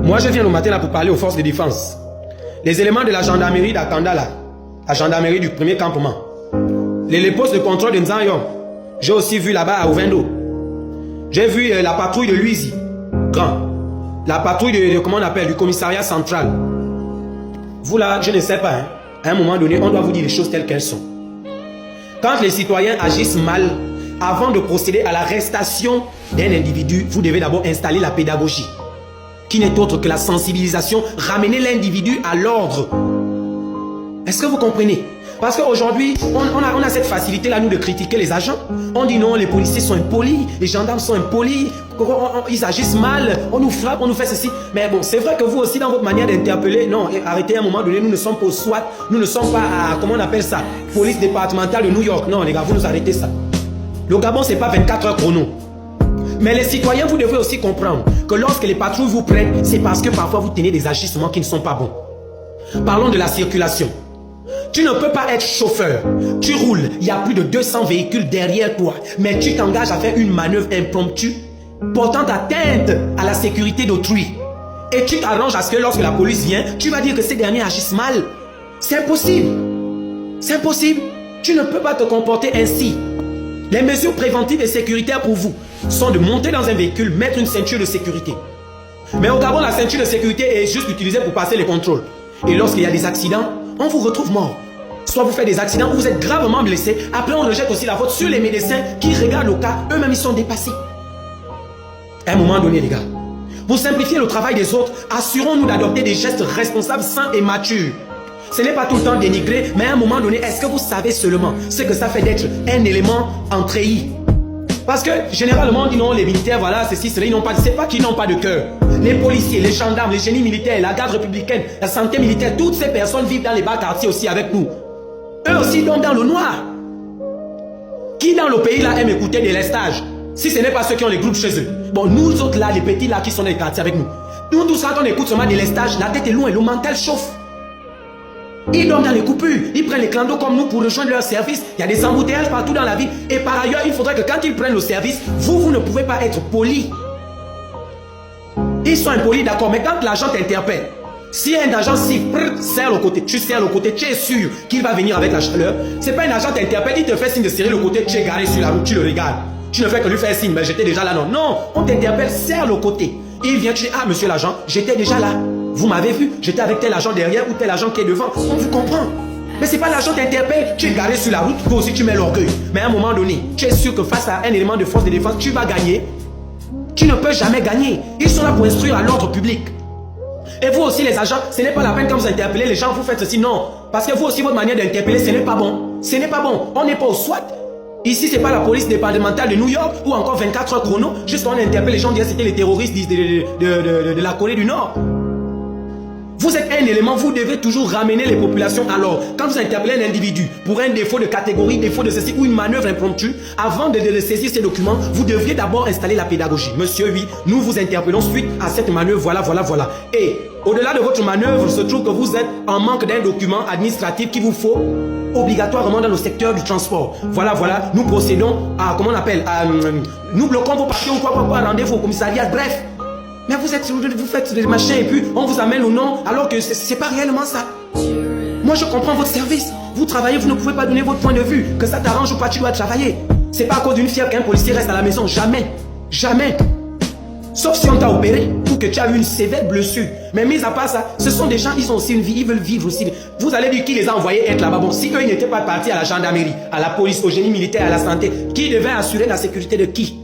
Moi, je viens le matin là pour parler aux forces de défense. Les éléments de la gendarmerie d'Akanda là, la gendarmerie du premier campement. Les postes de contrôle de Nzanyo. J'ai aussi vu là-bas à Ovendo. J'ai vu la patrouille de Luizi, grand. La patrouille de comment on appelle, du commissariat central. Vous là, je ne sais pas, hein. À un moment donné, on doit vous dire les choses telles qu'elles sont. Quand les citoyens agissent mal, avant de procéder à l'arrestation d'un individu, vous devez d'abord installer la pédagogie, qui n'est autre que la sensibilisation, ramener l'individu à l'ordre. Est-ce que vous comprenez? Parce qu'aujourd'hui, on a cette facilité-là, nous, de critiquer les agents. On dit non, les policiers sont impolis, les gendarmes sont impolis, ils agissent mal, on nous frappe, on nous fait ceci. Mais bon, c'est vrai que vous aussi, dans votre manière d'interpeller, non, arrêtez à un moment donné, nous ne sommes pas au SWAT, nous ne sommes pas à, comment on appelle ça, police départementale de New York. Non, les gars, vous nous arrêtez ça. Le Gabon, c'est pas 24 heures chrono. Mais les citoyens, vous devez aussi comprendre que lorsque les patrouilles vous prennent, c'est parce que parfois vous tenez des agissements qui ne sont pas bons. Parlons de la circulation. Tu ne peux pas être chauffeur. Tu roules, il y a plus de 200 véhicules derrière toi, mais tu t'engages à faire une manœuvre impromptue portant atteinte à la sécurité d'autrui. Et tu t'arranges à ce que lorsque la police vient, tu vas dire que ces derniers agissent mal. C'est impossible. C'est impossible. Tu ne peux pas te comporter ainsi. Les mesures préventives et sécuritaires pour vous sont de monter dans un véhicule, mettre une ceinture de sécurité. Mais au Gabon, la ceinture de sécurité est juste utilisée pour passer les contrôles. Et lorsqu'il y a des accidents, on vous retrouve mort. Soit vous faites des accidents ou vous êtes gravement blessé. Après, on rejette aussi la faute sur les médecins qui regardent le cas. Eux-mêmes, ils sont dépassés. À un moment donné, les gars, pour simplifier le travail des autres, assurons-nous d'adopter des gestes responsables, sains et matures. Ce n'est pas tout le temps dénigré, mais à un moment donné, est-ce que vous savez seulement ce que ça fait d'être un élément en treillis? Parce que généralement, on dit non, les militaires, voilà, ceci, cela, ils n'ont pas, c'est pas qu'ils n'ont pas de cœur. Les policiers, les gendarmes, les génies militaires, la garde républicaine, la santé militaire, toutes ces personnes vivent dans les bas quartiers aussi avec nous. Eux aussi dorment dans le noir. Qui dans le pays là aime écouter des lestages? Si ce n'est pas ceux qui ont les groupes chez eux. Bon, nous autres là, les petits là qui sont dans les quartiers avec nous. Nous tous quand on écoute seulement des lestages, la tête est loin, le mental chauffe. Ils dorment dans les coupures, ils prennent les clandos comme nous pour rejoindre leur service. Il y a des embouteillages partout dans la ville. Et par ailleurs, il faudrait que quand ils prennent le service, vous ne pouvez pas être poli. Ils sont impolis, d'accord, mais quand l'agent t'interpelle, si un agent serre le côté, tu serres le côté, tu es sûr qu'il va venir avec la chaleur. C'est pas un agent t'interpelle, il te fait signe de serrer le côté, tu es garé sur la route, tu le regardes. Tu ne fais que lui faire signe, mais j'étais déjà là, non. Non, on t'interpelle, serre le côté. Il vient, tu dis, ah monsieur l'agent, j'étais déjà là. Vous m'avez vu, j'étais avec tel agent derrière ou tel agent qui est devant. On vous comprend. Mais c'est pas l'agent t'interpelle, tu es garé sur la route, toi aussi tu mets l'orgueil. Mais à un moment donné, tu es sûr que face à un élément de force de défense, tu vas gagner. Tu ne peux jamais gagner. Ils sont là pour instruire à l'ordre public. Et vous aussi les agents, ce n'est pas la peine quand vous interpellez les gens, vous faites ceci, non. Parce que vous aussi, votre manière d'interpeller, ce n'est pas bon. Ce n'est pas bon. On n'est pas au SWAT. Ici, ce n'est pas la police départementale de New York ou encore 24 heures chrono. Juste on interpelle les gens, dire c'était les terroristes de la Corée du Nord. Vous êtes un élément, vous devez toujours ramener les populations à l'ordre. Quand vous interpellez un individu pour un défaut de catégorie, défaut de ceci ou une manœuvre impromptue, avant de saisir ces documents, vous devriez d'abord installer la pédagogie. Monsieur, oui, nous vous interpellons suite à cette manœuvre, voilà. Et au-delà de votre manœuvre, se trouve que vous êtes en manque d'un document administratif qu'il vous faut obligatoirement dans le secteur du transport. Voilà, nous procédons à, comment on appelle, nous bloquons vos papiers ou quoi, rendez-vous au commissariat, bref. Mais vous faites des machins et puis on vous amène au nom alors que c'est pas réellement ça. Moi je comprends votre service. Vous travaillez, vous ne pouvez pas donner votre point de vue. Que ça t'arrange ou pas, tu dois travailler. C'est pas à cause d'une fièvre qu'un policier reste à la maison. Jamais. Jamais. Sauf si on t'a opéré ou que tu as eu une sévère blessure. Mais mis à part ça, ce sont des gens, ils ont aussi une vie, ils veulent vivre aussi. Vous allez dire qui les a envoyés être là-bas. Bon, si eux ils n'étaient pas partis à la gendarmerie, à la police, au génie militaire, à la santé, qui devait assurer la sécurité de qui?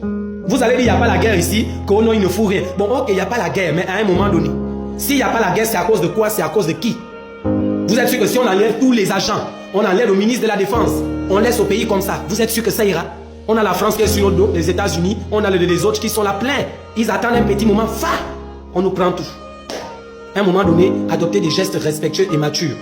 Vous allez dire, il n'y a pas la guerre ici, qu'au non, il ne faut rien. Bon, ok, il n'y a pas la guerre, mais à un moment donné, s'il n'y a pas la guerre, c'est à cause de quoi? C'est à cause de qui? Vous êtes sûr que si on enlève tous les agents, on enlève le ministre de la Défense, on laisse au pays comme ça, vous êtes sûr que ça ira? On a la France qui est sur notre dos, les États-Unis, on a les autres qui sont là pleins. Ils attendent un petit moment, on nous prend tout. À un moment donné, adoptez des gestes respectueux et matures.